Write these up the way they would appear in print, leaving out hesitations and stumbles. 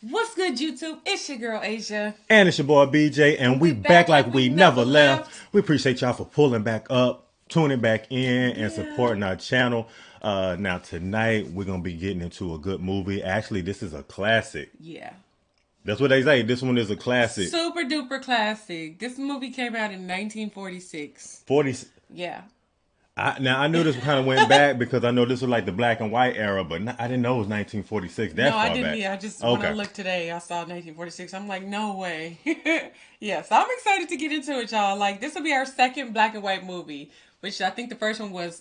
What's good, YouTube? It's your girl, Asia. And it's your boy BJ, and we back like we never left. We appreciate y'all for pulling back up, tuning back in, and supporting our channel. Now tonight we're gonna be getting into a good movie. Actually, this is a classic. Yeah. That's what they say. This one is a classic. Super duper classic. This movie came out in 1946. 40. Yeah. Now I knew this kind of went back because I know this was like the black and white era, but I didn't know it was 1946. That No, far I didn't back. either. I just, when I looked today, I saw 1946. I'm like, no way. Yeah, so I'm excited to get into it, y'all. Like, this will be our second black and white movie, which I think the first one was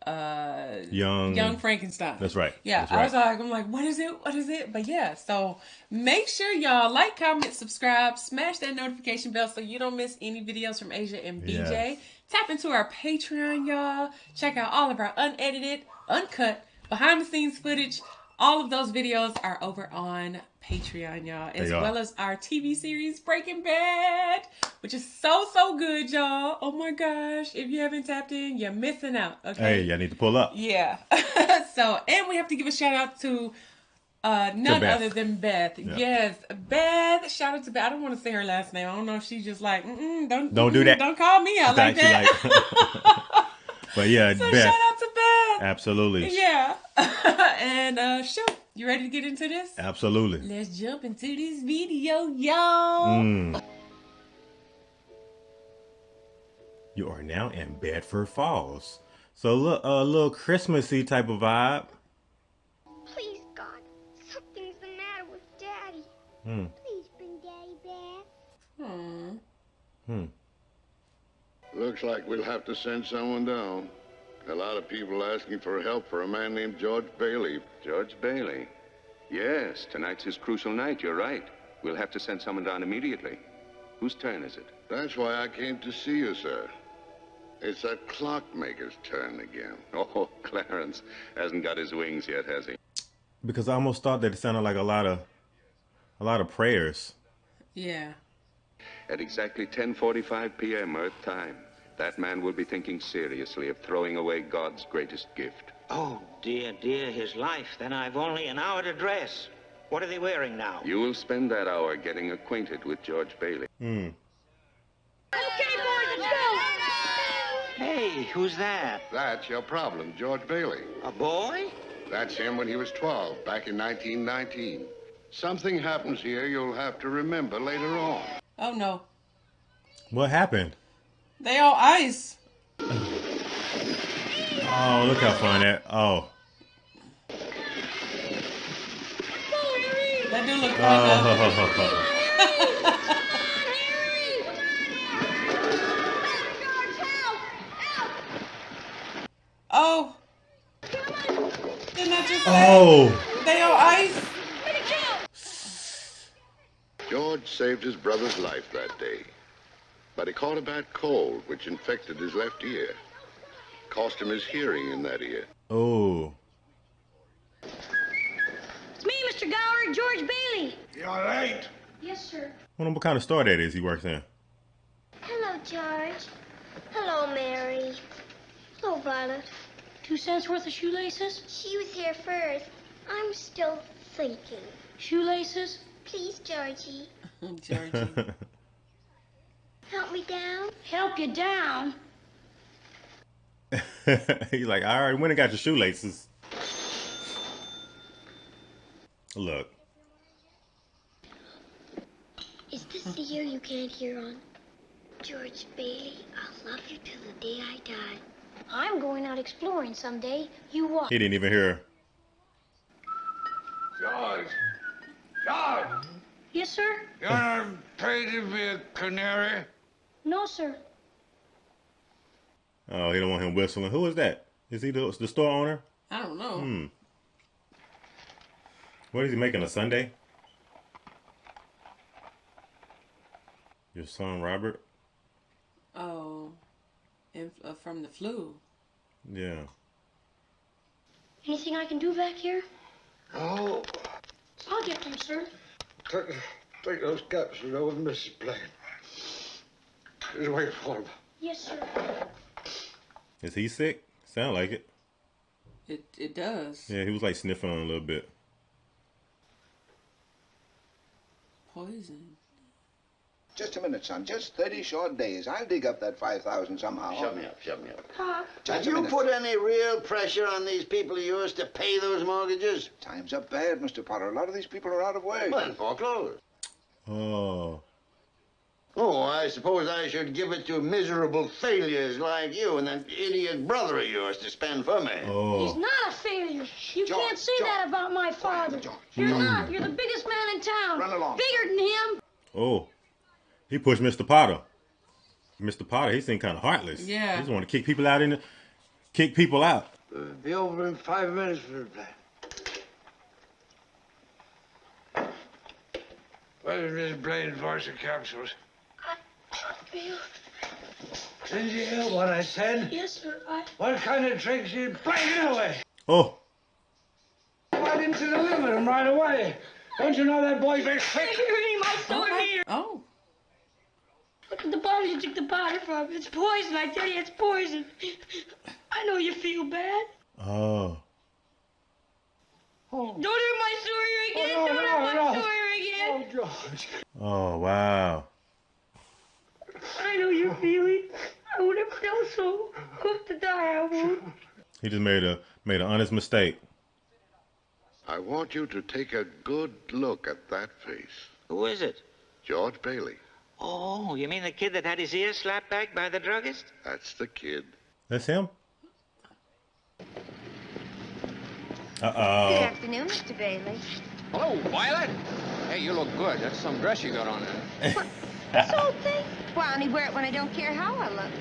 Young Frankenstein. That's right. Yeah, That's right. I'm like, what is it? What is it? But yeah, so make sure y'all like, comment, subscribe, smash that notification bell so you don't miss any videos from Asia and BJ. Yes. Tap into our Patreon, y'all. Check out all of our unedited, uncut, behind the scenes footage. All of those videos are over on Patreon, y'all, as well as our TV series Breaking Bad, which is so good, y'all. Oh my gosh, if you haven't tapped in, you're missing out. Okay, Hey, y'all need to pull up. Yeah. So, and we have to give a shout out to none other than Beth. Yeah. Yes, Beth. Shout out to Beth. I don't want to say her last name. I don't know if she's just like, don't do that. Don't call me out like that. But yeah, so Beth. Shout out to Beth. Absolutely. Yeah. And shoot, you ready to get into this? Absolutely. Let's jump into this video, y'all. You are now in Bedford Falls. So look, a little Christmassy type of vibe. Please, God, something's the matter with Daddy. Please bring Daddy back. Looks like we'll have to send someone down. A lot of people asking for help for a man named George Bailey. George Bailey? Yes, tonight's his crucial night, you're right. We'll have to send someone down immediately. Whose turn is it? That's why I came to see you, sir. It's that clockmaker's turn again. Oh, Clarence hasn't got his wings yet, has he? Because I almost thought that it sounded like a lot of prayers. Yeah. At exactly 10:45 p.m. Earth time, that man will be thinking seriously of throwing away God's greatest gift. Oh, dear, his life. Then I've only an hour to dress. What are they wearing now? You will spend that hour getting acquainted with George Bailey. Okay, boys, let's go. Hey, who's that? That's your problem, George Bailey. A boy? That's him when he was 12, back in 1919. Something happens here you'll have to remember later on. Oh, no. What happened? They all ice. Oh, look how fun that. Oh. That do look fun, though. Oh. Didn't I just say? They all ice? George saved his brother's life that day. But he caught a bad cold, which infected his left ear. Cost him his hearing in that ear. Oh. It's me, Mr. Gower, George Bailey. You're late. Yes, sir. I wonder what kind of store that is he works in. Hello, George. Hello, Mary. Hello, Violet. 2 cents worth of shoelaces? She was here first. I'm still thinking. Shoelaces? Please, Georgie. Georgie. Help me down. Help you down? He's like, I already went and got your shoelaces. Look. Is this the year you can't hear on? George Bailey, I'll love you till the day I die. I'm going out exploring someday. You watch. He didn't even hear her. George! George! Yes, sir? You want to pay to be a canary? No, sir. Oh, he don't want him whistling. Who is that? Is he the store owner? I don't know. What is he making, a sundae? Your son, Robert? Oh. And, from the flu. Yeah. Anything I can do back here? Oh, I'll get them, sir. take those caps and go with Mrs. Blaine. Just wait for him. Yes, sir. Is he sick? Sound like it. It does. Yeah, he was like sniffing on a little bit. Poison. Just a minute, son. Just 30 short days. I'll dig up that 5,000 somehow. Shut me up, shut me up. Pop. Just Have a you minute. put any real pressure on these people of yours to pay those mortgages? Times are bad, Mr. Potter. A lot of these people are out of work. Well, foreclosed. Oh. Oh, I suppose I should give it to miserable failures like you and that idiot brother of yours to spend for me. Oh. He's not a failure. You George, can't say George. that about my father. George. You're not. You're the biggest man in town. Run along. Bigger than him. Oh. He pushed Mr. Potter. Mr. Potter, he seemed kind of heartless. Yeah. He just want to kick people out kick people out. Be over in 5 minutes for the plan. What is this blade voice of capsules? Bill. Did you hear what I said? Yes, sir. What kind of tricks you playing away? Oh. Why didn't you deliver them right away? Don't you know that boy's very sick? You're hurting my sword here. Oh. Look at the bottle you took the powder from. It's poison. I tell you, it's poison. I know you feel bad. Oh. Don't hurt my sword again. Oh, no, Don't hurt no, my no. sword again. Oh, George. Oh, wow. I know your feeling. I would have felt so good to die. I would. He just made an honest mistake. I want you to take a good look at that face. Who is it? George Bailey. Oh, you mean the kid that had his ears slapped back by the druggist? That's the kid. That's him? Good Uh-oh. afternoon, Mr. Bailey. Hello, Violet. Hey, you look good. That's some dress you got on there. This old thing? Well, I only wear it when I don't care how I look.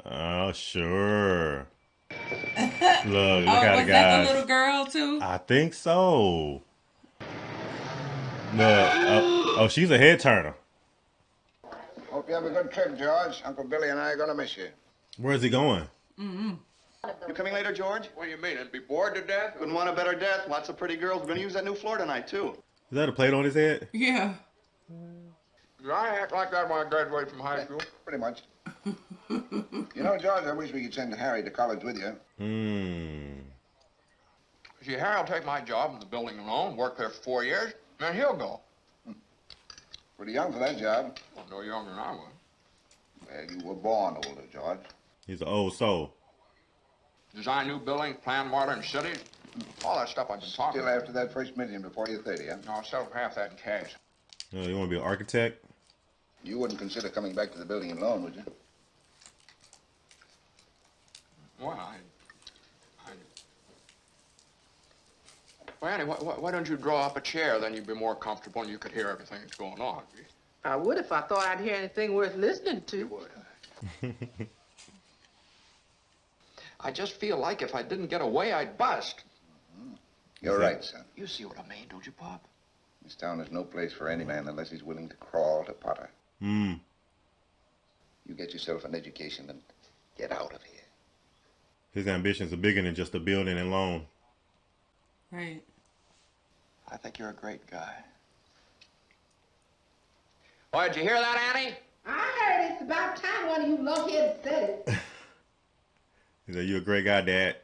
Oh, sure. Look Oh, how the was that guys. the little girl too? I think so. Look. Oh, she's a head turner. Hope you have a good trip, George. Uncle Billy and I are going to miss you. Where's he going? You coming later, George? What do you mean? It'd be bored to death? Couldn't want a better death. Lots of pretty girls. We're going to use that new floor tonight, too. Is that a plate on his head? Yeah. Did I act like that when I graduated from high school? Pretty much. You know, George, I wish we could send Harry to college with you. See, Harry will take my job in the building alone, work there for 4 years, then he'll go. Pretty young for that job. Well, no younger than I was. Well, you were born older, George. He's an old soul. Design new buildings, plan modern cities, all that stuff I've been talking Still about. after that first million before you're 30, huh? No, I'll settle for half that in cash. You want to be an architect? You wouldn't consider coming back to the building alone, would you? Well, Well, Annie, why don't you draw up a chair? Then you'd be more comfortable and you could hear everything that's going on. I would if I thought I'd hear anything worth listening to. You would. I just feel like if I didn't get away, I'd bust. You're right, son. You see what I mean, don't you, Pop? This town is no place for any man unless he's willing to crawl to Potter. You get yourself an education and get out of here. His ambitions are bigger than just a building and loan. Right. I think you're a great guy. Oh, did you hear that, Annie? I heard it's about time one of you lunkheads said it. He said, "You're a great guy, Dad."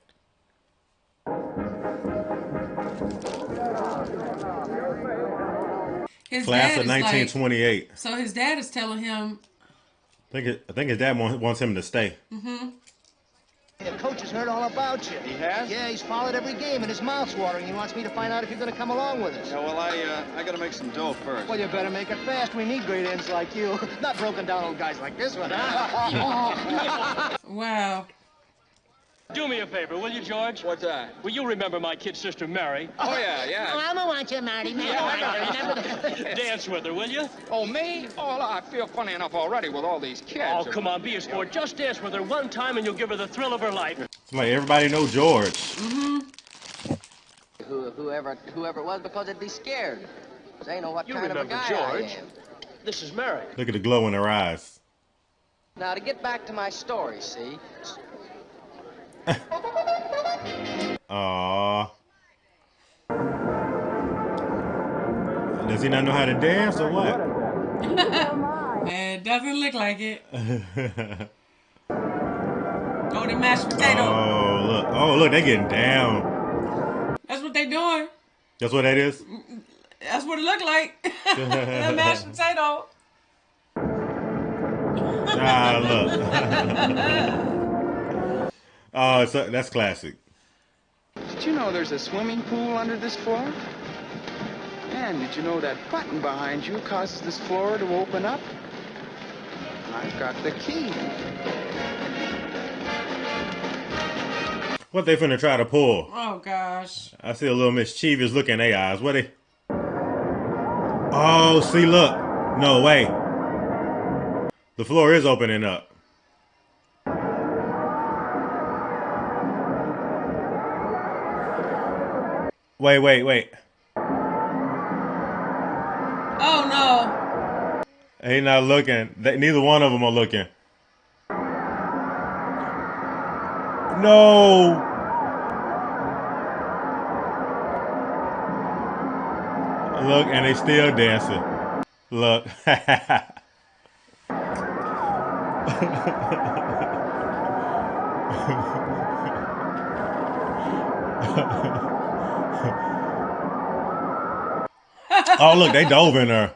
His Class dad of is 1928. Like, so his dad is telling him. I think his dad wants him to stay. The coach has heard all about you. He has? Yeah, he's followed every game, and his mouth's watering. He wants me to find out if you're going to come along with us. Yeah, well, I got to make some dough first. Well, you better make it fast. We need great ends like you. Not broken down old guys like this one, huh? Wow. Do me a favor, will you, George? What's that? Will you remember my kid sister, Mary? Oh, yeah. Oh, I'm going to want you, Marty. Dance with her, will you? Oh, me? Oh, well, I feel funny enough already with all these kids. Oh, come on, be a sport. Just dance with her one time and you'll give her the thrill of her life. It's like everybody know George. Whoever it was, because they'd be scared. They know what You kind of a remember guy George. I am. This is Mary. Look at the glow in her eyes. Now, to get back to my story, see? Aww. Does he not know how to dance or what? It doesn't look like it. Oh, the mashed potato. Oh, look, they getting down. That's what they doing. That's what that is? That's what it looked like. That mashed potato. Look. Oh, that's classic. Did you know there's a swimming pool under this floor? And did you know that button behind you causes this floor to open up? I've got the key. What they finna try to pull? Oh, gosh. I see a little mischievous look in their eyes. What they... Oh, see, look. No, wait. The floor is opening up. Wait. Oh, no. They not looking. Neither one of them are looking. No. Look, and they still dancing. Look. Oh, look, they dove in there.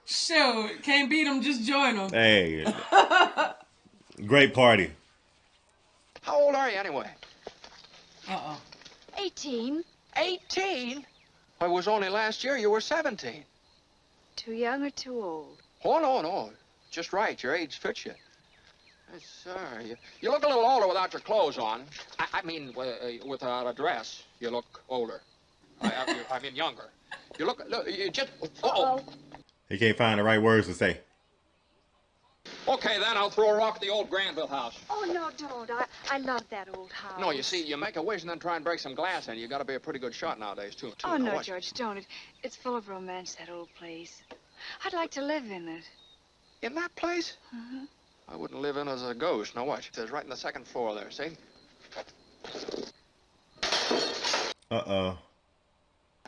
Shoot, can't beat them, just join them. Hey, great party. How old are you anyway? 18. 18? It was only last year you were 17. Too young or too old? Oh, no. Just right. Your age fits you. Yes, sir. You look a little older without your clothes on. I mean, without a dress, you look older. I mean, younger. Look, you just... Uh-oh. He can't find the right words to say. Okay, then, I'll throw a rock at the old Granville house. Oh, no, don't. I love that old house. No, you see, you make a wish and then try and break some glass in. You got to be a pretty good shot nowadays, too. Oh, no, George, don't. It's full of romance, that old place. I'd like to live in it. In that place? Mm-hmm. I wouldn't live in as a ghost. Now, watch. It says right in the second floor there, see? Uh-oh.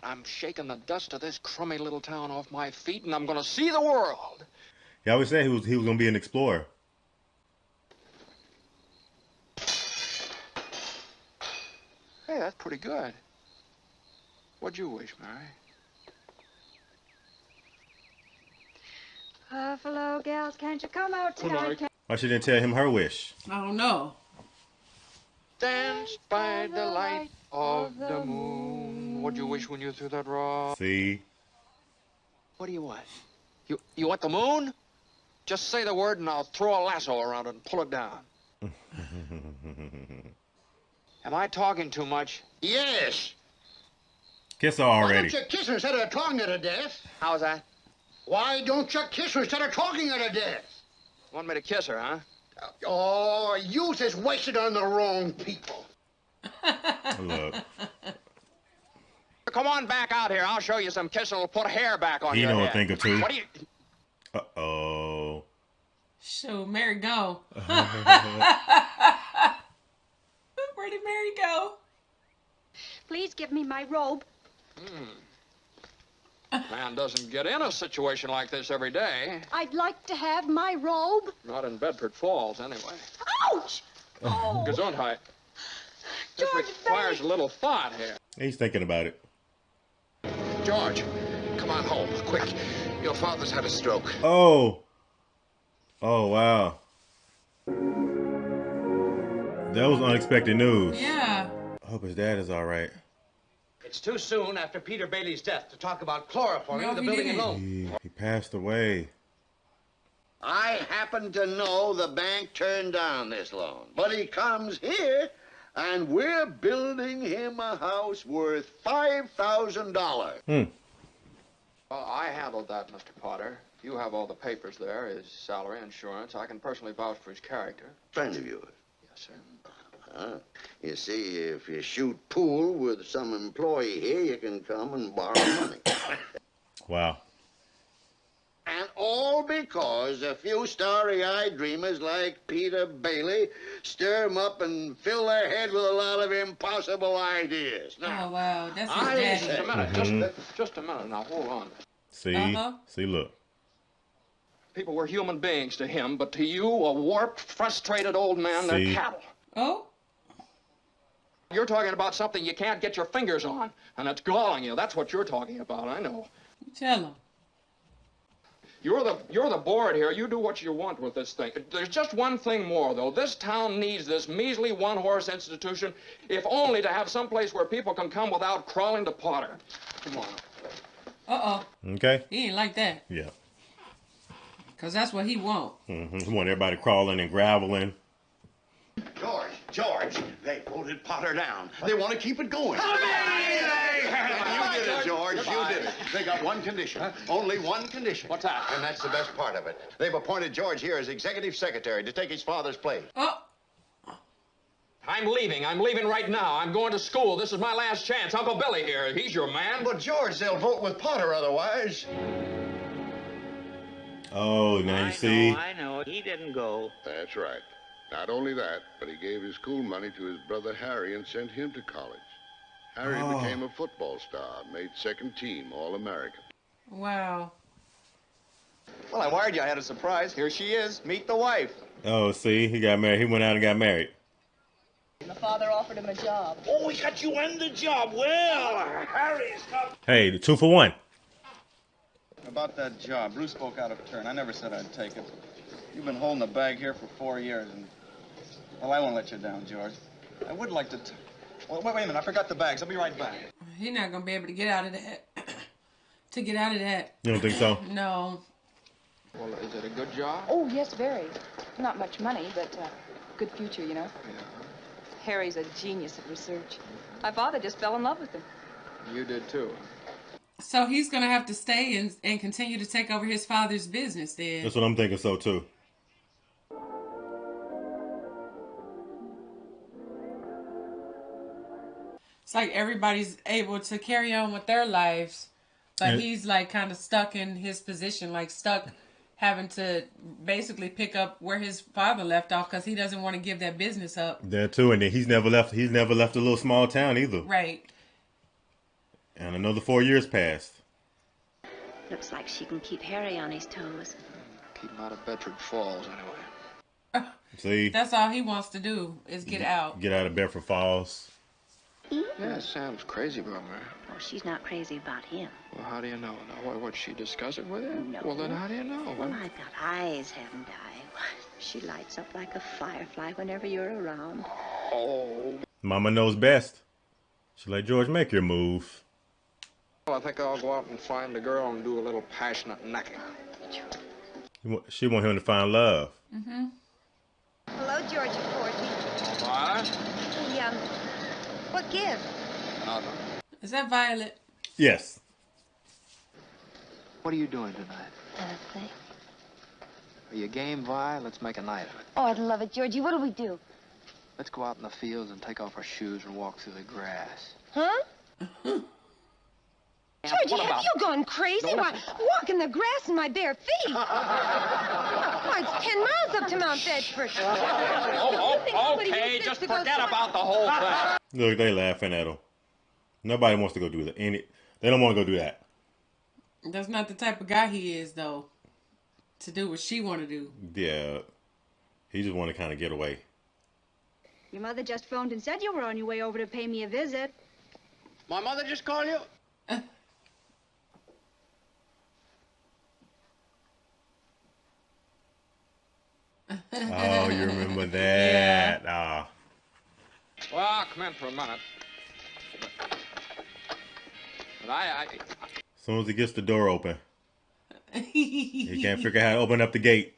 I'm shaking the dust of this crummy little town off my feet, and I'm going to see the world. He always said he was going to be an explorer. Hey, that's pretty good. What'd you wish, Mary? Buffalo gals, can't you come out tonight? Why she didn't tell him her wish? I don't know. Dance by the light of the moon. What'd you wish when you threw that rock? See? What do you want? You want the moon? Just say the word and I'll throw a lasso around it and pull it down. Am I talking too much? Yes. Kiss her already. Why don't you kiss her instead of talking her to death? How's that? Why don't you kiss her instead of talking her to death? Want me to kiss her, huh? Oh, youth is wasted on the wrong people. Look. Come on back out here. I'll show you some kissing that'll put hair back on your head. He know a thing or two. What do you... Uh-oh. Shoot, Mary go. Where did Mary go? Please give me my robe. Man doesn't get in a situation like this every day. I'd like to have my robe. Not in Bedford Falls, anyway. Ouch! Oh. Gesundheit. This requires a little thought here. He's thinking about it. George, come on home, quick. Your father's had a stroke. Oh. Oh, wow. That was unexpected news. Yeah. I hope his dad is all right. It's too soon after Peter Bailey's death to talk about chloroforming the building alone. He passed away. I happen to know the bank turned down this loan, but he comes here, and we're building him a house worth $5,000. Well, I handled that, Mr. Potter. You have all the papers there, his salary, insurance. I can personally vouch for his character. Friend of yours? Yes, sir. You see, if you shoot pool with some employee here, you can come and borrow money. Wow. And all because a few starry-eyed dreamers like Peter Bailey stir 'em up and fill their head with a lot of impossible ideas. Now, oh, wow. That's his daddy. Just a minute. Just a minute. Now, hold on. See? See, look. People were human beings to him, but to you, a warped, frustrated old man, they're cattle. Oh? You're talking about something you can't get your fingers on, and it's galling you. That's what you're talking about, I know. Tell him. You're the board here. You do what you want with this thing. There's just one thing more, though. This town needs this measly one-horse institution, if only to have some place where people can come without crawling to Potter. Come on. Uh-oh. Okay. He ain't like that. Yeah. Because that's what he want. Mm-hmm. He want everybody crawling and graveling. George, they voted Potter down. They want to keep it going. You did it, George. You did it. They got one condition. Only one condition. What's that? And that's the best part of it. They've appointed George here as executive secretary to take his father's place. Oh. I'm leaving. I'm leaving right now. I'm going to school. This is my last chance. Uncle Billy here. He's your man. But, George, they'll vote with Potter otherwise. Oh, now you see. I know. He didn't go. That's right. Not only that, but he gave his school money to his brother Harry and sent him to college. Harry became a football star, made second team All-American. Wow. Well, I wired you. I had a surprise. Here she is. Meet the wife. Oh, see, he got married. He went out and got married. The father offered him a job. Oh, he got you on the job. Well, Harry's got... Hey, the 2 for 1. About that job, Bruce spoke out of turn. I never said I'd take it. You've been holding the bag here for 4 years, and... Well, I won't let you down, George. I would like to... Well, wait a minute. I forgot the bags. I'll be right back. He's not going to be able to get out of that. To get out of that. You don't think so? No. Well, is it a good job? Oh, yes, very. Not much money, but good future, you know. Yeah. Harry's a genius at research. My father just fell in love with him. You did, too. So he's going to have to stay and continue to take over his father's business then. That's what I'm thinking so, too. It's like everybody's able to carry on with their lives, but he's like kind of stuck in his position, like stuck having to basically pick up where his father left off because he doesn't want to give that business up. There too, and then he's never left a little small town either. Right. And another 4 years passed. Looks like she can keep Harry on his toes. Keep him out of Bedford Falls, anyway. See? That's all he wants to do is get out. Get out of Bedford Falls. Yeah, Sam's crazy about her. Oh, she's not crazy about him. Well, how do you know? Now, what, she discuss it with him? No. Well, then how do you know? Well, I've got eyes, haven't I? She lights up like a firefly whenever you're around. Oh. Mama knows best. She let George make your move. Well, I think I'll go out and find a girl and do a little passionate necking. She want him to find love. Mm-hmm. Hello, George and Forney. What? Hey, what give? Nothing. Is that Violet? Yes. What are you doing tonight? Nothing. Are you game, Vi? Let's make a night of it. Oh, I'd love it, Georgie. What'll we do? Let's go out in the fields and take off our shoes and walk through the grass. Huh? Georgie, have you gone crazy? No, Why, walk in the grass in my bare feet. Why, it's 10 miles up to Mount Bedford. Okay, just forget about the whole thing. Look, they laughing at him. Nobody wants to go do that. They don't want to go do that. That's not the type of guy he is, though. To do what she want to do. Yeah. He just want to kind of get away. Your mother just phoned and said you were on your way over to pay me a visit. My mother just called you? Oh, you remember that? Yeah. Well, come in for a minute. But as soon as he gets the door open, he can't figure out how to open up the gate.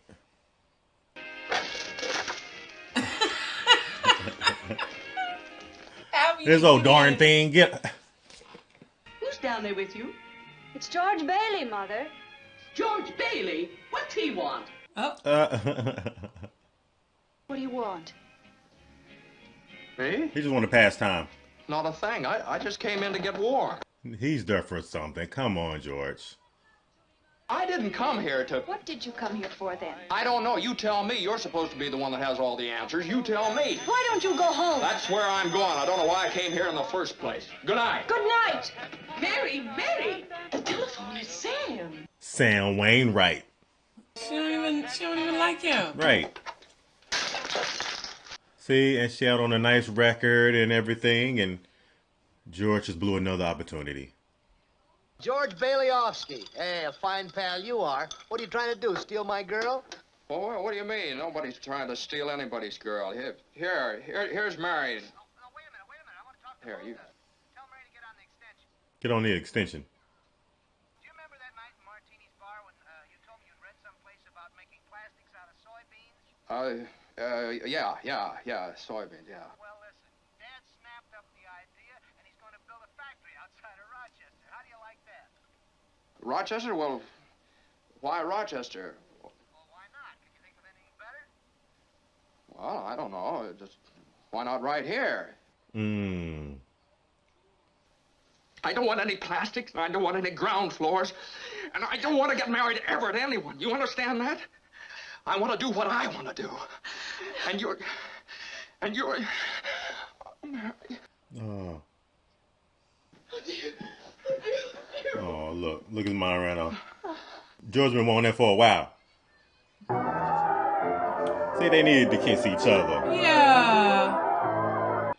This old darn thing, get. Who's down there with you? It's George Bailey, Mother. George Bailey? What's he want? Oh. What do you want? Me? He just want to pass time. Not a thing. I just came in to get warm. He's there for something. Come on, George. I didn't come here to... What did you come here for, then? I don't know. You tell me. You're supposed to be the one that has all the answers. You tell me. Why don't you go home? That's where I'm going. I don't know why I came here in the first place. Good night. Good night. Mary! The telephone is Sam. Sam Wainwright. She don't even like him. Right. See, and she out on a nice record and everything, and George just blew another opportunity. George Baileyovsky. Hey, a fine pal you are. What are you trying to do, steal my girl? Well, what do you mean? Nobody's trying to steal anybody's girl. Here's Mary. No, wait a minute. I want to talk to her. You tell Mary to get on the extension. Get on the extension. Do you remember that night in Martini's bar when you told me you'd read someplace about making plastics out of soybeans? Yeah, soybeans, yeah. Well, listen, Dad snapped up the idea, and he's going to build a factory outside of Rochester. How do you like that? Rochester? Well, why Rochester? Well, I don't know. Just why not right here? I don't want any plastics. I don't want any ground floors. And I don't want to get married ever to anyone. You understand that? I want to do what I want to do. And you're... Oh. Oh, look at mine right now. George been wanting that for a while. See, they needed to kiss each other. Yeah.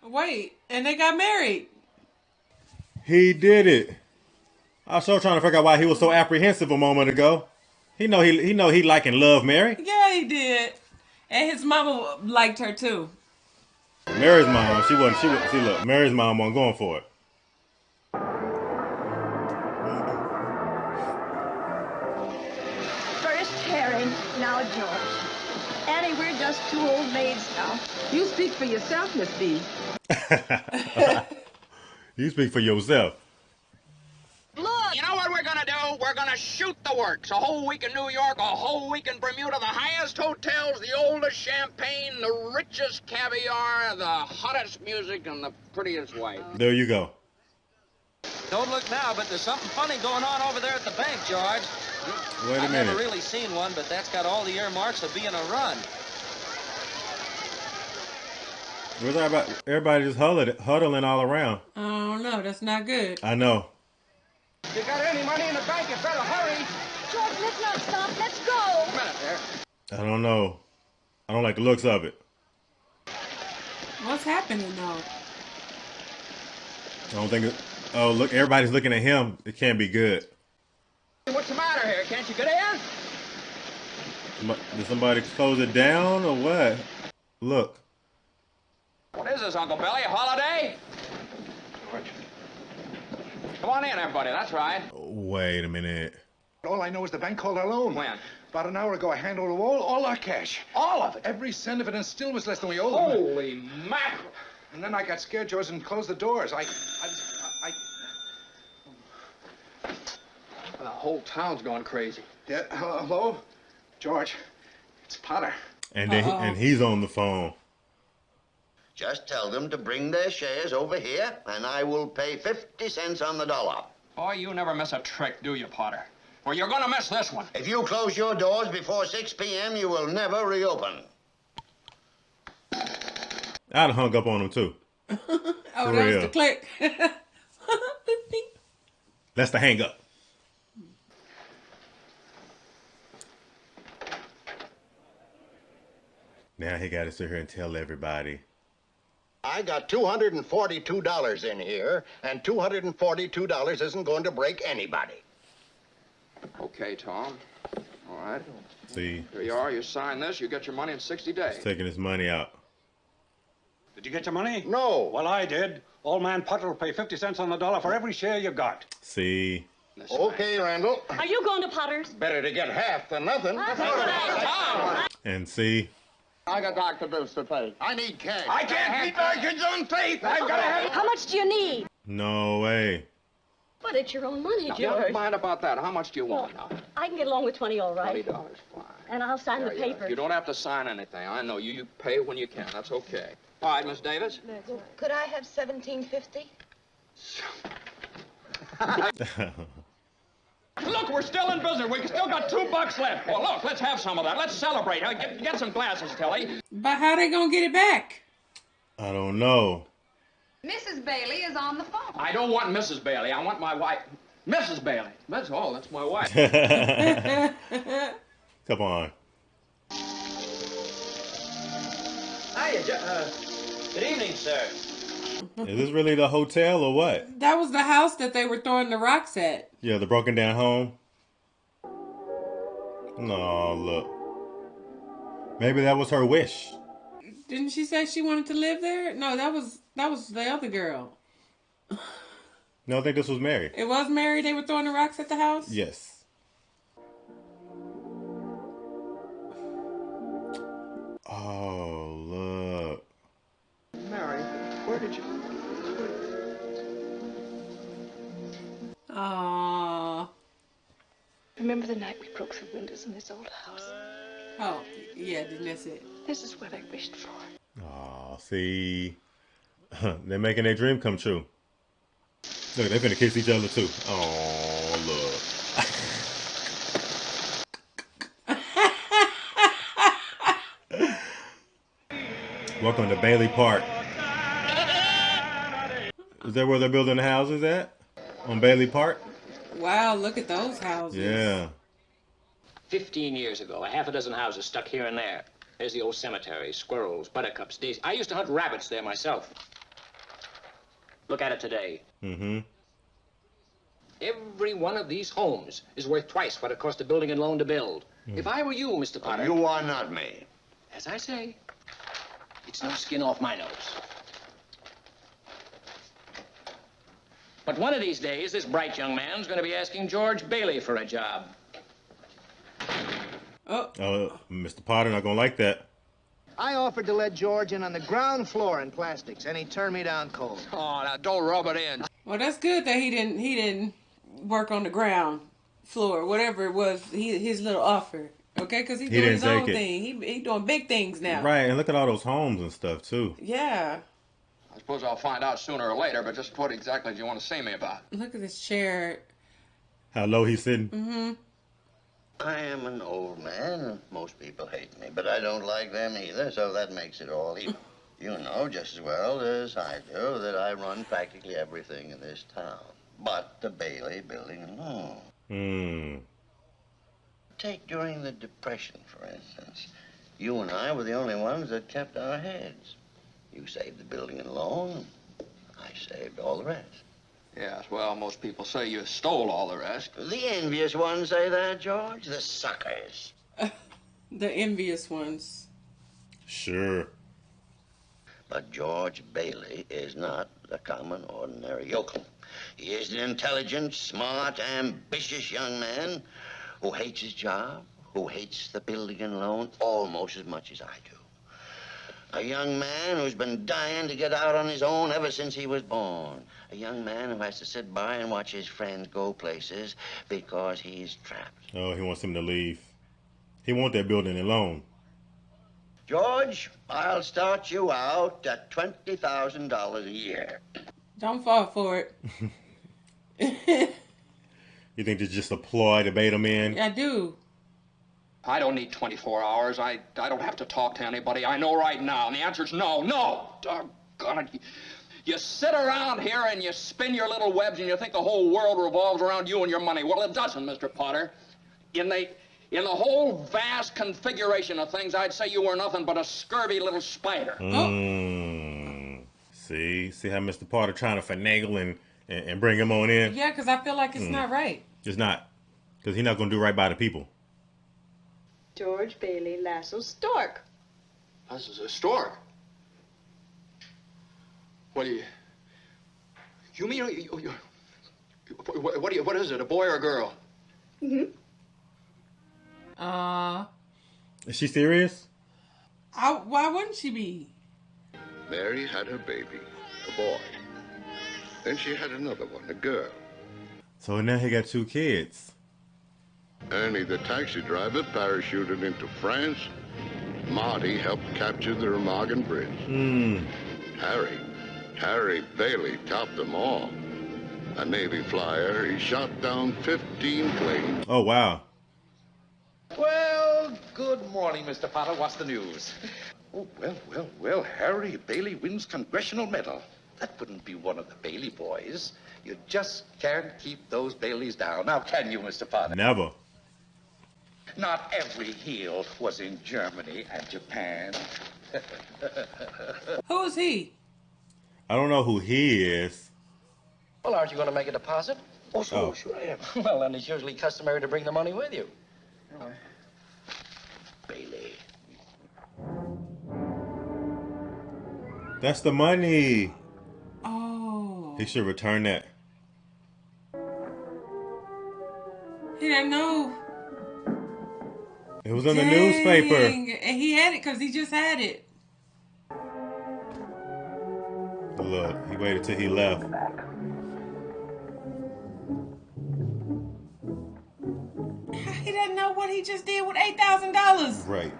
Wait, and they got married. He did it. I was so trying to figure out why he was so apprehensive a moment ago. He know he like and love Mary. Yeah, he did. And his mama liked her too. Mary's mom, see look, Mary's mom wasn't going for it. First Harry, now George. Annie, we're just two old maids now. You speak for yourself, Miss B. You speak for yourself. Look! You know what we're gonna do? We're gonna shoot the works. A whole week in New York, a whole week in Bermuda, the highest hotels, the oldest champagne, the richest caviar, the hottest music, and the prettiest wife. There you go. Don't look now, but there's something funny going on over there at the bank, George. Wait a minute. I've never really seen one, but that's got all the earmarks of being a run. Where's everybody? Everybody just huddling all around. I don't know. That's not good. I know. If you got any money in the bank, you better hurry. George, let's not stop. Let's go. A minute there. I don't know. I don't like the looks of it. What's happening though? I don't think it. Oh, look, everybody's looking at him. It can't be good. What's the matter here? Can't you get in? Did somebody close it down or what? Look. What is this, Uncle Billy? A holiday? George. Come on in, everybody. That's right. Wait a minute. All I know is the bank called our loan. When? About an hour ago, I handed over all our cash. All of it? Every cent of it, and still was less than we owed them. Holy mackerel. And then I got scared, George, and closed the doors. The whole town's going crazy. Yeah, hello? George, it's Potter. And he's on the phone. Just tell them to bring their shares over here, and I will pay 50 cents on the dollar. Boy, you never miss a trick, do you, Potter? Well, you're gonna miss this one. If you close your doors before 6 p.m., you will never reopen. I'd have hung up on him, too. Oh, that was the click. That's the hang up. Now he got to sit here and tell everybody. I got $242 in here, and $242 isn't going to break anybody. Okay, Tom. All right. See? Here you are. You sign this. You get your money in 60 days. He's taking his money out. Did you get your money? No. Well, I did. Old man Potter will pay 50 cents on the dollar for every share you got. See? Okay, Randall. Are you going to Potter's? Better to get half than nothing. And see? I got doctor bills to pay. I need cash. I can't keep my kids on faith. I've got to have... How much do you need? No way. But it's your own money, George. Don't mind about that. How much do you want now? I can get along with 20, all right. $20, fine. And I'll sign the Yeah. paper. You don't have to sign anything. I know you. You pay when you can. That's okay. All right, Miss Davis. Well, could I have $17.50? Look, we're still in business. We still got $2 left. Well, look, let's have some of that. Let's celebrate. Get some glasses, Tilly. But how they gonna get it back? I don't know. Mrs. Bailey is on the phone. I don't want Mrs. Bailey. I want my wife. Mrs. Bailey. That's my wife. Come on. I Hiya, good evening, sir. Is this really the hotel or what? That was the house that they were throwing the rocks at. Yeah, the broken down home. No, look. Maybe that was her wish. Didn't she say she wanted to live there? No, that was the other girl. No, I think this was Mary. It was Mary. They were throwing the rocks at the house? Yes. Oh, look. Mary, where did you... Aww. Remember the night we broke through windows in this old house? Oh, yeah, that's it. This is what I wished for. Oh, see. They're making their dream come true. Look, they're finna kiss each other too. Oh, look. Welcome to Bailey Park. Is that where they're building the houses at? On Bailey Park? Wow, look at those houses. Yeah. 15 years ago, a half a dozen houses stuck here and there. There's the old cemetery, squirrels, buttercups, daisies. I used to hunt rabbits there myself. Look at it today. Mm-hmm. Every one of these homes is worth twice what it cost a building and loan to build. If I were you, Mr. Potter... You are not me. As I say, it's no skin off my nose. But one of these days, this bright young man's going to be asking George Bailey for a job. Oh, Mr. Potter not gonna like that. I offered to let George in on the ground floor in plastics, and he turned me down cold. Oh, now don't rub it in. Well, that's good that he didn't work on the ground floor, whatever it was, his little offer. Okay, because he's doing his own thing. He doing big things now. Right, and look at all those homes and stuff too. Yeah. I suppose I'll find out sooner or later, but just what exactly do you want to see me about? Look at this chair. How low he's sitting. Mm-hmm. I am an old man, and most people hate me, but I don't like them either, so that makes it all even. You know just as well as I do that I run practically everything in this town, but the Bailey building alone. Hmm. Take during the Depression, for instance. You and I were the only ones that kept our heads. You saved the building and loan. I saved all the rest. Yes, well, most people say you stole all the rest. The envious ones say that, George. The suckers. The envious ones. Sure. But George Bailey is not the common, ordinary yokel. He is an intelligent, smart, ambitious young man who hates his job, who hates the building and loan almost as much as I do. A young man who's been dying to get out on his own ever since he was born. A young man who has to sit by and watch his friends go places because he's trapped. Oh, he wants him to leave. He wants that building and loan. George, I'll start you out at $20,000 a year. Don't fall for it. You think it's just a ploy to bait him in? I do. I don't need 24 hours. I don't have to talk to anybody. I know right now. And the answer's no. Doggone it. You sit around here and you spin your little webs and you think the whole world revolves around you and your money. Well, it doesn't, Mr. Potter. In the whole vast configuration of things, I'd say you were nothing but a scurvy little spider. See how Mr. Potter trying to finagle and bring him on in? Yeah, because I feel like it's not right. It's not. Because he's not going to do right by the people. George Bailey lassos stork. This is a stork? What do you mean, what is it, a boy or a girl? Mm-hmm. Is she serious? Why wouldn't she be? Mary had her baby, a boy. Then she had another one, a girl. So now he got 2 kids. Ernie, the taxi driver, parachuted into France. Marty helped capture the Remagen Bridge. Harry Bailey topped them all. A Navy flyer, he shot down 15 planes. Oh, wow. Well, good morning, Mr. Potter. What's the news? Oh, well, Harry Bailey wins Congressional Medal. That wouldn't be one of the Bailey boys. You just can't keep those Baileys down. Now, can you, Mr. Potter? Never. Not every heel was in Germany and Japan. Who is he? I don't know who he is. Well, aren't you going to make a deposit? Oh. Sure I am. Well, then it's usually customary to bring the money with you. Bailey. That's the money. Oh. He should return that. He didn't know. It was in the newspaper. And he had it because he just had it. Look, he waited till he left. He doesn't know what he just did with $8,000. Right.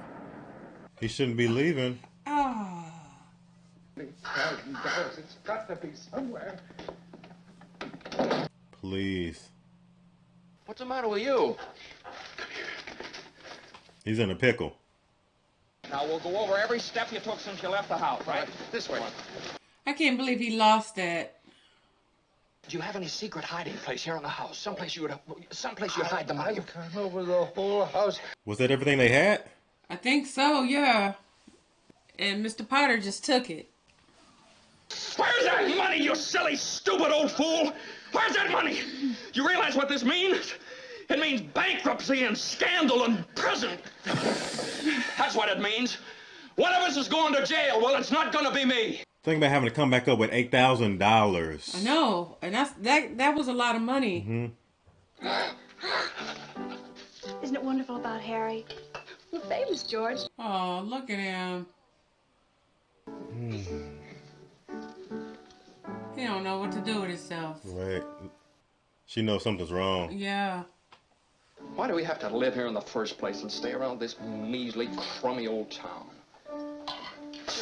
He shouldn't be leaving. Oh. $8,000. It's got to be somewhere. Please. What's the matter with you? He's in a pickle. Now, we'll go over every step you took since you left the house, right? This way. I can't believe he lost that. Do you have any secret hiding place here in the house? Someplace you hide the money? I've gone over the whole house. Was that everything they had? I think so, yeah. And Mr. Potter just took it. Where's that money, you silly, stupid old fool? Where's that money? You realize what this means? It means bankruptcy and scandal and prison. That's what it means. One of us is going to jail. Well, it's not going to be me. Think about having to come back up with $8,000. I know, and that was a lot of money. Isn't it wonderful about Harry? You're famous, George. Oh, look at him. He don't know what to do with himself. Right. She knows something's wrong. Yeah. Why do we have to live here in the first place and stay around this measly, crummy old town?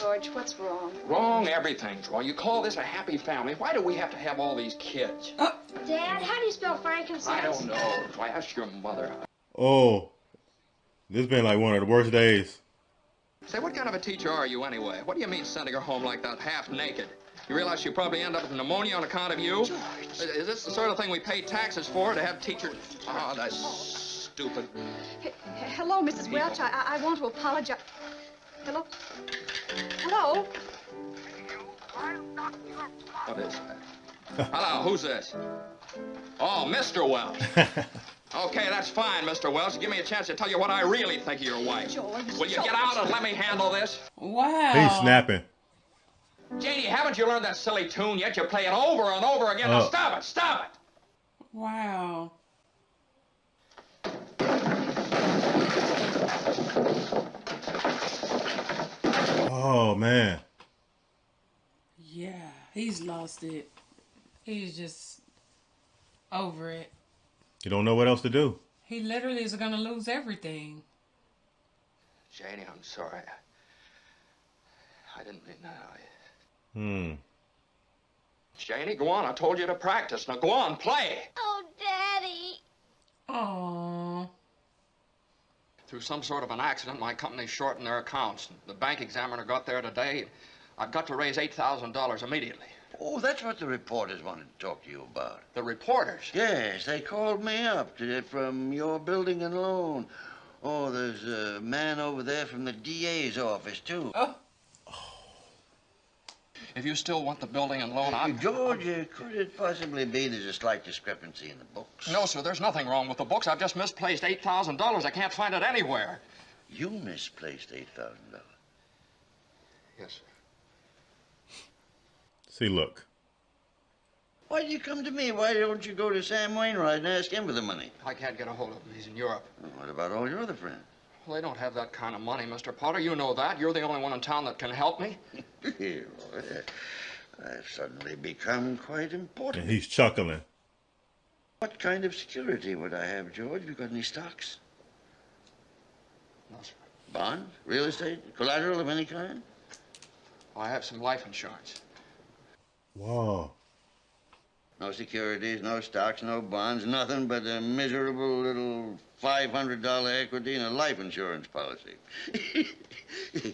George, what's wrong? Wrong, everything's wrong. You call this a happy family? Why do we have to have all these kids? Dad, how do you spell frankincense? I don't know. Why, ask your mother. Oh. This has been like one of the worst days. Say, what kind of a teacher are you anyway? What do you mean sending her home like that, half naked? You realize she'll probably end up with pneumonia on account of you? George. Is this the sort of thing we pay taxes for, to have teachers? Oh, that's stupid. Hello, Mrs. Welch. I want to apologize. Hello? Hello? What is that? Hello, who's this? Oh, Mr. Welch. Okay, that's fine, Mr. Welch. Give me a chance to tell you what I really think of your wife. George, Will you get out and let me handle this? Wow. He's snapping. Janie, haven't you learned that silly tune yet? You play it over and over again. Now stop it! Stop it! Wow. Oh, man. Yeah, he's lost it. He's just over it. You don't know what else to do. He literally is going to lose everything. Janie, I'm sorry. I didn't mean that. Janie, go on. I told you to practice. Now go on, play. Oh, Daddy. Aww. Through some sort of an accident, my company shortened their accounts. The bank examiner got there today. I've got to raise $8,000 immediately. Oh, that's what the reporters wanted to talk to you about. The reporters? Yes, they called me up from your building and loan. Oh, there's a man over there from the DA's office, too. Oh. If you still want the building and loan, George, could it possibly be there's a slight discrepancy in the books? No, sir, there's nothing wrong with the books. I've just misplaced $8,000. I can't find it anywhere. You misplaced $8,000? Yes, sir. See, look. Why did you come to me? Why don't you go to Sam Wainwright and ask him for the money? I can't get a hold of him. He's in Europe. What about all your other friends? Well, they don't have that kind of money, Mr. Potter. You know that. You're the only one in town that can help me. I've suddenly become quite important. And he's chuckling. What kind of security would I have, George? Have you got any stocks? No, sir. Bonds? Real estate? Collateral of any kind? I have some life insurance. Wow. No securities, no stocks, no bonds, nothing but a miserable little $500 equity and a life insurance policy.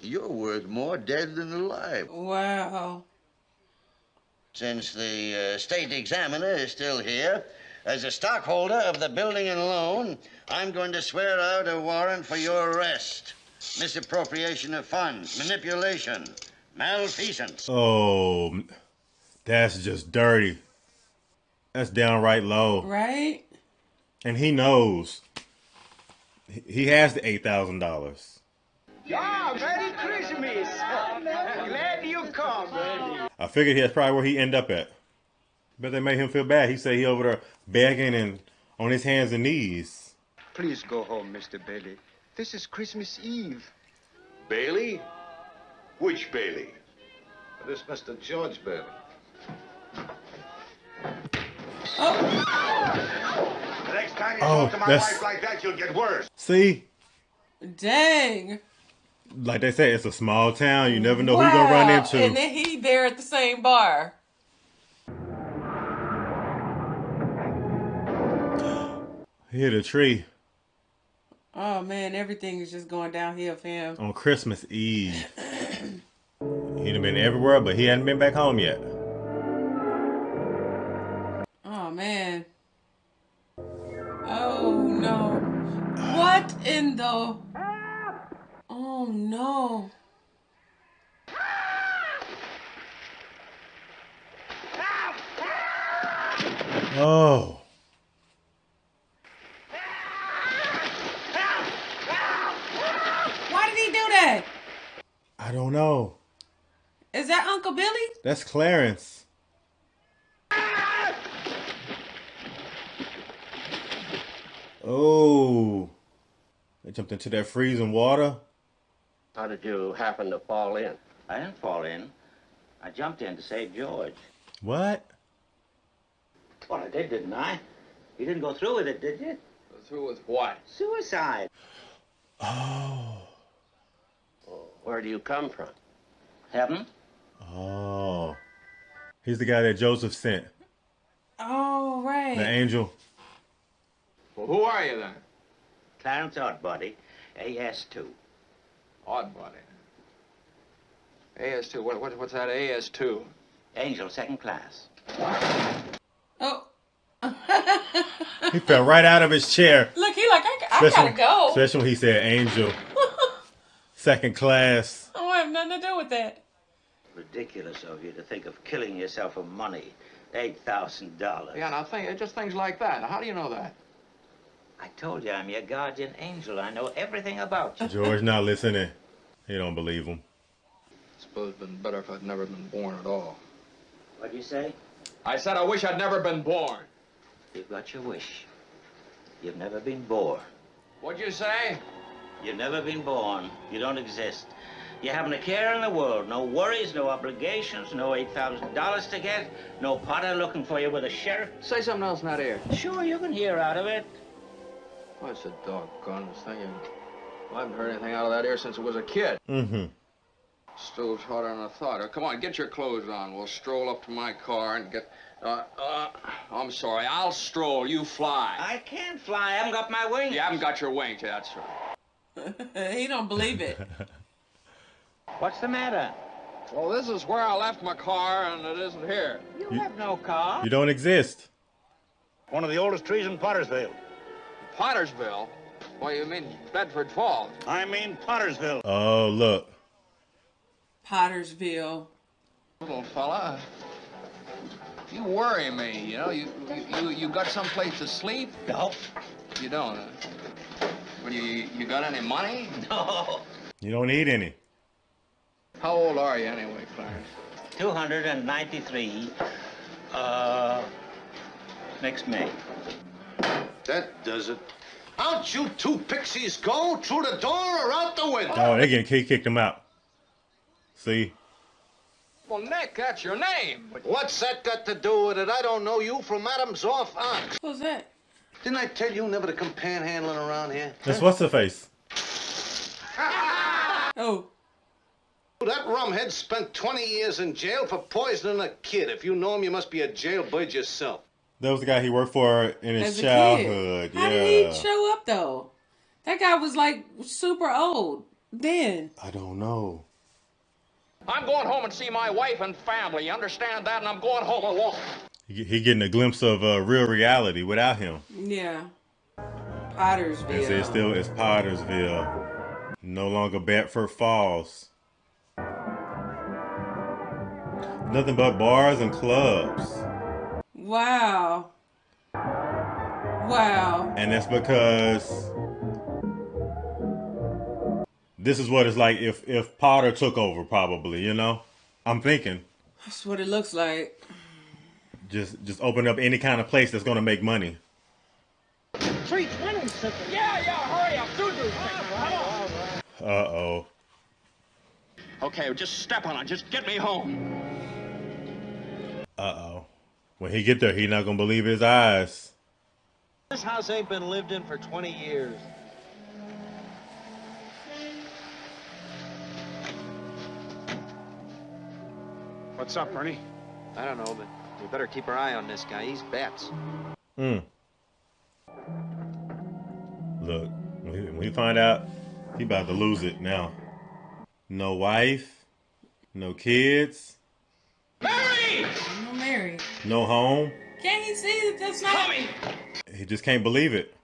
You're worth more dead than alive. Wow. Since the state examiner is still here, as a stockholder of the building and loan, I'm going to swear out a warrant for your arrest. misappropriation of funds, manipulation, malfeasance. Oh, that's just dirty. That's downright low. Right? And he knows. He has the $8,000. Yeah, Merry Christmas. Glad you come, Randy. I figured that's probably where he end up at. But they made him feel bad. He said he over there begging and on his hands and knees. Please go home, Mr. Bailey. This is Christmas Eve. Bailey? Which Bailey? This Mr. George Bailey. The next time you talk to my wife like that, you'll get worse. See? Dang. Like they say, it's a small town. You never know who you're going to run into. And then he there at the same bar. He hit a tree. Oh, man. Everything is just going downhill for him. On Christmas Eve. He'd have been everywhere, but he hadn't been back home yet. Oh, man. Oh, no. What in the... Oh, no. Oh. Why did he do that? I don't know. Is that Uncle Billy? That's Clarence. Oh. They jumped into that freezing water. How did you happen to fall in? I didn't fall in. I jumped in to save George. What? Well, I did, didn't I? You didn't go through with it, did you? Go through with what? Suicide. Oh. Where do you come from? Heaven? Oh. He's the guy that Joseph sent. Oh, right. The angel. Well, who are you then? Clarence Oddbody, AS2. Oddbody. AS2. What's that AS2? Angel, second class. Oh. He fell right out of his chair. Look, he like, I gotta go. Especially when he said angel. Second class. I don't have nothing to do with that. Ridiculous of you to think of killing yourself for money. $8,000. Yeah, now just things like that. Now, how do you know that? I told you I'm your guardian angel. I know everything about you. George not listening. He don't believe him. I suppose it'd been better if I'd never been born at all. What'd you say? I said I wish I'd never been born. You've got your wish. You've never been born. What'd you say? You've never been born. You don't exist. You haven't a care in the world. No worries, no obligations, no $8,000 to get, no potter looking for you with a sheriff. Say something else in that ear. Sure, you can hear out of it. What's the doggone thing? I haven't heard anything out of that ear since I was a kid. Mm-hmm. Stove's hotter than I thought. Come on, get your clothes on. We'll stroll up to my car and get... I'm sorry. I'll stroll. You fly. I can't fly. I haven't got my wings. You haven't got your wings. Yeah, that's right. He don't believe it. What's the matter? Well, this is where I left my car, and it isn't here. You have no car. You don't exist. One of the oldest trees in Pottersville. Pottersville? Well, you mean Bedford Falls? I mean Pottersville. Oh, look. Pottersville. Little fella, you worry me. You know, you got someplace to sleep? No. You don't, huh? Well, you got any money? No. You don't need any. How old are you anyway, Clarence? 293. Next May. That does it. Out you two pixies go, through the door or out the window. Oh, he kicked him out. See? Well, Nick, that's your name. What's that got to do with it? I don't know you from Adam's off ox. Who's that? Didn't I tell you never to come panhandling around here? That's what's her face. Oh. That rumhead spent 20 years in jail for poisoning a kid. If you know him, you must be a jailbird yourself. That was the guy he worked for in his As a childhood. kid. How did he show up, though? That guy was, like, super old then. I don't know. I'm going home and see my wife and family. You understand that? And I'm going home alone. He getting a glimpse of real reality without him. Yeah. Pottersville. It's Pottersville. No longer Bedford Falls. Nothing but bars and clubs. Wow. Wow. And that's because this is what it's like if Potter took over, probably, you know? I'm thinking. That's what it looks like. Just open up any kind of place that's gonna make money. 320 something. Yeah, hurry up. Come on. Uh-oh. Okay, well, just step on it. Just get me home. Uh-oh. When he get there, he not gonna believe his eyes. This house ain't been lived in for 20 years. What's up, Ernie? I don't know, but we better keep our eye on this guy. He's bets. Look, when we find out, he about to lose it now. No wife, no kids. Mary! No Mary. No home. Can't he see that that's not Tommy! He just can't believe it.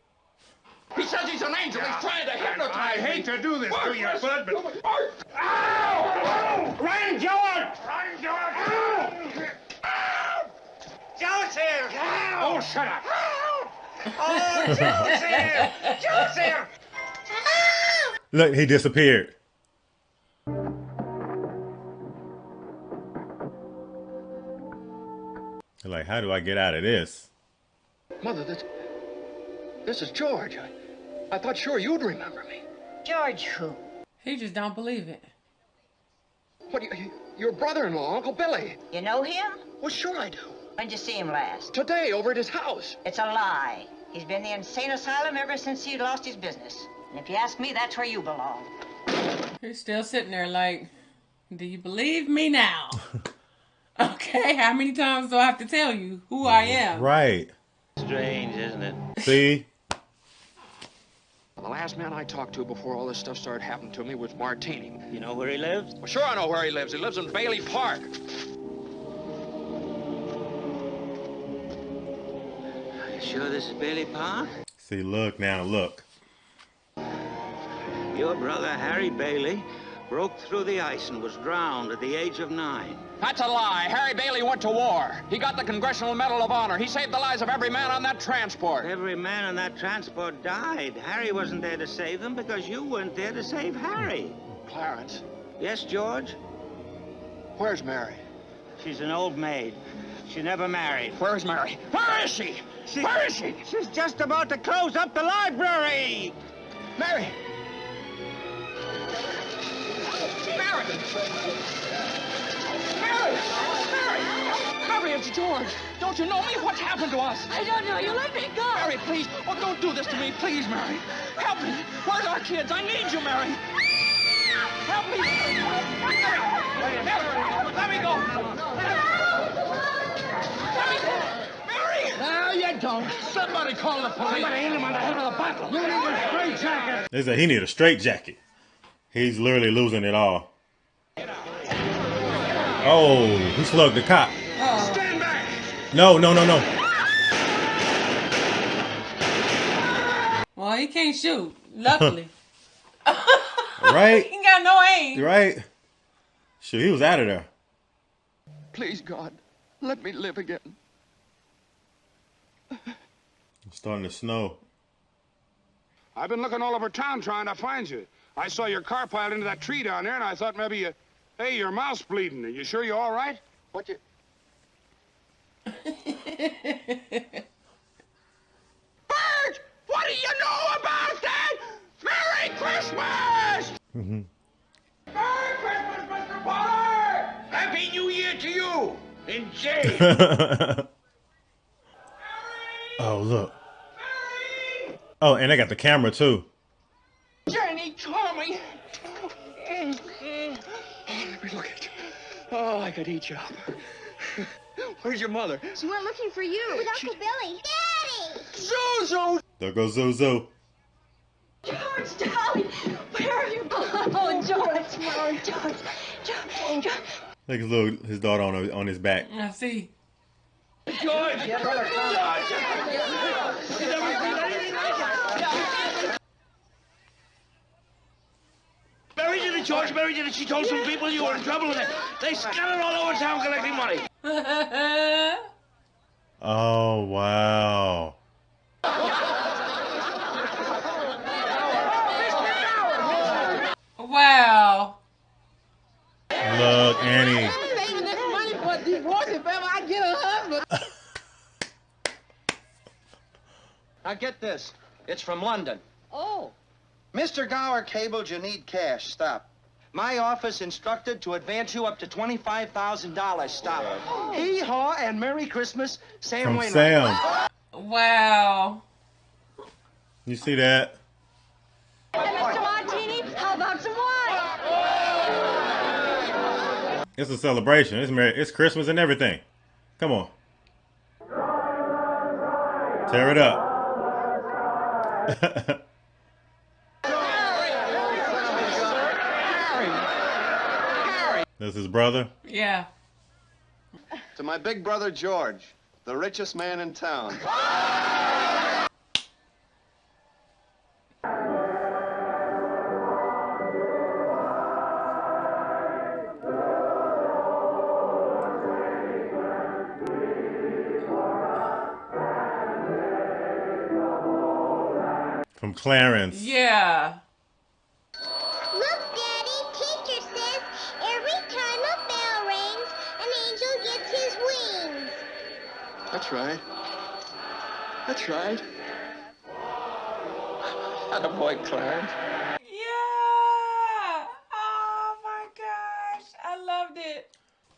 He says he's an angel. He's trying to hypnotize I me. hate to do this to you, bud, but... Ow! Run, George! Run, George! Joe's here! Oh, shut up! Oh, Joe's here! Joe's here! Look, he disappeared. Like, how do I get out of this? Mother, this is George. I thought sure you'd remember me. George who? He just don't believe it. What, your brother-in-law, Uncle Billy? You know him? Well, sure I do. When'd you see him last? Today, over at his house. It's a lie. He's been in the insane asylum ever since he lost his business. And if you ask me, that's where you belong. He's still sitting there like, do you believe me now? Okay, how many times do I have to tell you who I am? Right. Strange, isn't it? See? The last man I talked to before all this stuff started happening to me was Martini. You know where he lives? Well, sure I know where he lives. He lives in Bailey Park. You sure this is Bailey Park? See, look now, look. Your brother, Harry Bailey, broke through the ice and was drowned at the age of 9. That's a lie. Harry Bailey went to war. He got the Congressional Medal of Honor. He saved the lives of every man on that transport. Every man on that transport died. Harry wasn't there to save them because you weren't there to save Harry. Clarence? Yes, George? Where's Mary? She's an old maid. She never married. Where's Mary? Where is she? Where is she? She's just about to close up the library. Mary! Mary! Mary! Mary, it's George. Don't you know me? What's happened to us? I don't know. You let me go. Mary, please. Oh, don't do this to me. Please, Mary. Help me. Where's our kids? I need you, Mary. Help me. Mary, let me go. Let me go. Mary! No, you don't. Somebody call the police. Somebody hit him on the head with a bottle. You need a straight jacket. They said he need a straight jacket. He's literally losing it all. Oh, he slugged the cop. Stand back. No. Well, he can't shoot, luckily. Right? He ain't got no aim. Right? Shoot, he was out of there. Please, God, let me live again. It's starting to snow. I've been looking all over town trying to find you. I saw your car piled into that tree down there, and I thought maybe you... Hey, your mouth's bleeding. Are you sure you're all right? What you... Bert! What do you know about that? Merry Christmas! Merry Christmas, Mr. Potter! Happy New Year to you! In jail! Oh, look. Oh, and they got the camera, too. Jenny, Tommy! Let me look at you. Oh, I could eat you up. Where's your mother? She went looking for you. With Uncle Billy. Daddy! Zuzu! There goes Zuzu. George, darling, where are you? Oh, George, George. Look, his daughter on his back. I see. George! Mary did it, George. Mary did it. She told some people you were in trouble and they scattered all over town collecting money. Oh, wow. Wow. Look, Annie. I'm saving this money for a divorce if ever I get a husband. Now get this. It's from London. Oh. Mr. Gower cabled you need cash. Stop. My office instructed to advance you up to $25,000. Stop. Hee-haw and Merry Christmas, Sam From Wainwright. Sam. Wow. You see that? Hey, Mr. Martini, how about some wine? It's a celebration. It's Christmas and everything. Come on. Tear it up. That's his brother? Yeah. To my big brother George, the richest man in town. From Clarence. Yeah. Look, Daddy, teacher says every time a bell rings, an angel gets his wings. That's right. That's right. Attaboy, Clarence. Yeah. Oh my gosh. I loved it.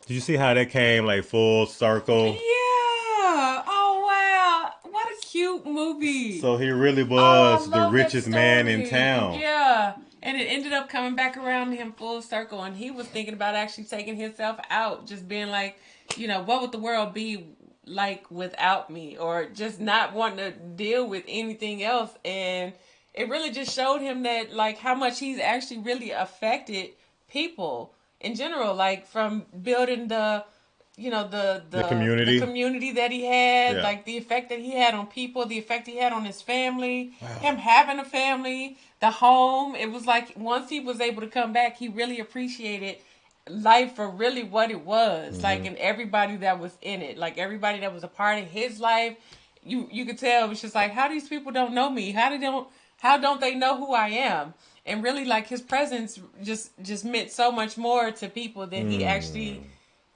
Did you see how that came like full circle? Yeah. Oh wow. What a cute movie. So he really was I the love richest that man in story. town. Yeah. And it ended up coming back around to him full circle. And he was thinking about actually taking himself out. Just being like, you know, what would the world be like without me? Or just not wanting to deal with anything else. And it really just showed him that, like, how much he's actually really affected people in general. Like, from building the, you know, the community that he had, Yeah. like the effect that he had on people, the effect he had on his family, him having a family, the home. It was like once he was able to come back, he really appreciated life for really what it was. Like, and everybody that was in it, like everybody that was a part of his life, you could tell it was just like, how these people don't know me? How don't they know who I am? And really, like, his presence just meant so much more to people than he actually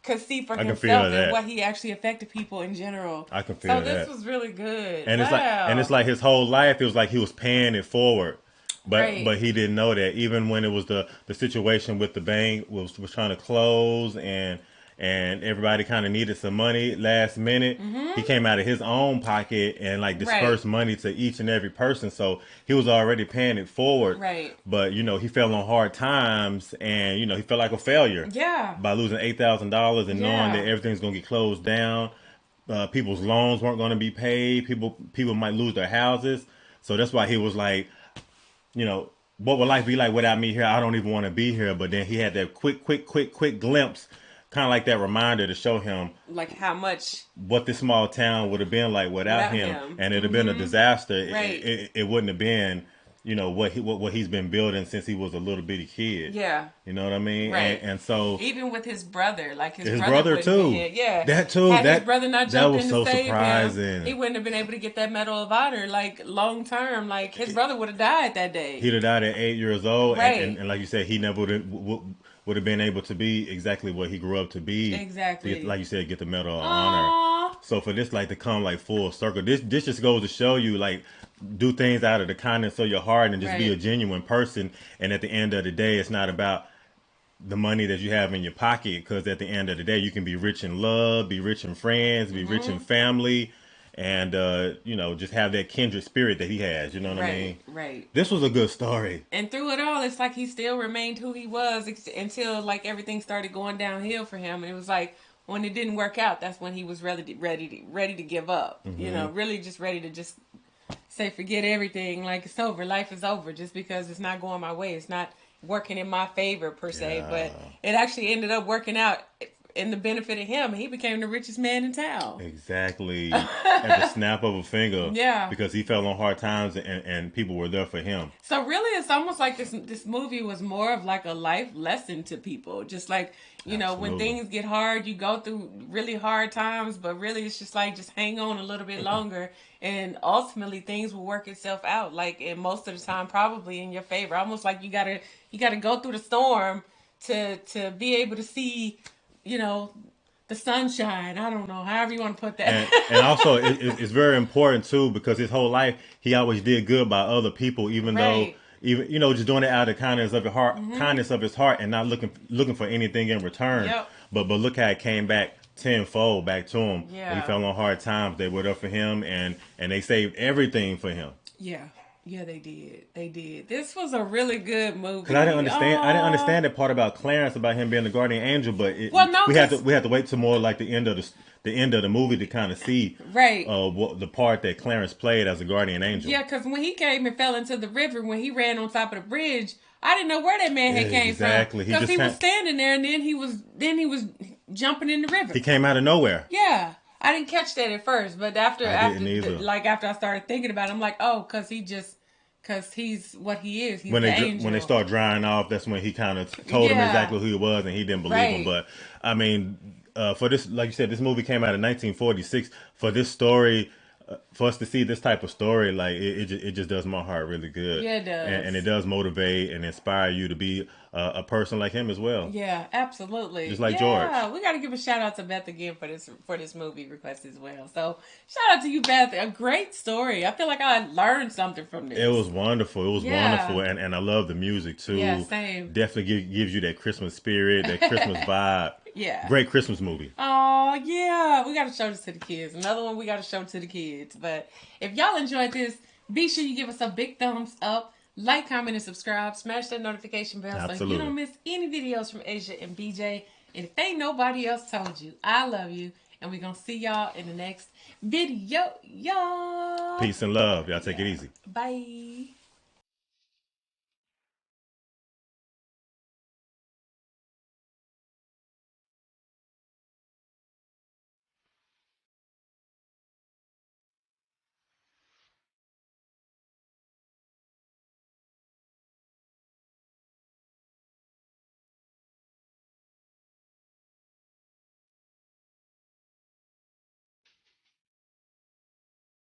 could see for himself and what he actually affected people in general. I can feel that. So this was really good. And wow. it's like his whole life, it was like he was paying it forward. But he didn't know that. Even when it was the situation with the bank was trying to close and everybody kind of needed some money last minute, he came out of his own pocket and like dispersed money to each and every person. So he was already paying it forward. Right. But, you know, he fell on hard times and, you know, he felt like a failure. Yeah. By losing $8,000 and knowing that everything's going to get closed down. People's loans weren't going to be paid. People might lose their houses. So that's why he was like, you know, what would life be like without me here? I don't even want to be here. But then he had that quick glimpse, kind of like that reminder to show him like how much what this small town would have been like without him. And it'd have been a disaster. Right. It wouldn't have been, you know, what he's been building since he was a little bitty kid. Yeah. You know what I mean? Right. And so even with his brother, like his brother too. Yeah. That too. Had his brother not jumped in to so save surprising. him, he wouldn't have been able to get that Medal of Honor like long term. Like his brother would have died that day. He'd have died at 8 years old. Right. And like you said, he never would have been able to be exactly what he grew up to be. Exactly. To get, like you said, get the Medal of Honor. So for this like to come like full circle, this just goes to show you like do things out of the kindness of your heart and just be a genuine person. And at the end of the day, it's not about the money that you have in your pocket, because at the end of the day, you can be rich in love, be rich in friends, be rich in family, and you know, just have that kindred spirit that he has. You know what I mean? Right. This was a good story. And through it all, it's like he still remained who he was until like everything started going downhill for him. And it was like when it didn't work out, that's when he was ready to give up. You know, really just ready to just say forget everything, like it's over, life is over, just because it's not going my way, it's not working in my favor per se, but it actually ended up working out in the benefit of him. He became the richest man in town. Exactly. At the snap of a finger. Yeah. Because he fell on hard times and people were there for him. So really, it's almost like this movie was more of like a life lesson to people. Just like, you know, when things get hard, you go through really hard times, but really it's just like, just hang on a little bit longer. And ultimately things will work itself out. Like, and most of the time, probably in your favor. Almost like you gotta go through the storm to be able to see, you know, the sunshine. I don't know, however you want to put that. And also, it's very important too, because his whole life he always did good by other people, even though, you know, just doing it out of kindness of his heart, and not looking for anything in return. Yep. But look how it came back tenfold back to him. Yeah. When he fell on hard times, they were there for him, and they saved everything for him. Yeah. Yeah, they did. They did. This was a really good movie. Because I didn't understand that part about Clarence, about him being the guardian angel. But we had to wait till more like the end of the movie to kind of see what the part that Clarence played as a guardian angel. Yeah, because when he came and fell into the river, when he ran on top of the bridge, I didn't know where that man had came from. Exactly. Because he was standing there, and then he was jumping in the river. He came out of nowhere. Yeah. I didn't catch that at first, but after I started thinking about it, I'm like, oh, because he's what he is. He's the angel. When they start drying off, that's when he kind of told him exactly who he was, and he didn't believe him. But I mean, for this, like you said, this movie came out in 1946. For this story, for us to see this type of story, like it just does my heart really good. Yeah, it does, and it does motivate and inspire you to be a person like him as well. Yeah, absolutely. Just like George. Yeah, we got to give a shout out to Beth again for this movie request as well. So shout out to you, Beth. A great story. I feel like I learned something from this. It was wonderful. It was wonderful, and I love the music too. Yeah, same. Definitely gives you that Christmas spirit, that Christmas vibe. Yeah. Great Christmas movie. Oh, yeah. We got to show this to the kids. Another one we got to show to the kids. But if y'all enjoyed this, be sure you give us a big thumbs up. Like, comment, and subscribe. Smash that notification bell so you don't miss any videos from Asia and BJ. And if ain't nobody else told you, I love you. And we're going to see y'all in the next video, y'all. Peace and love. Y'all take it easy. Bye.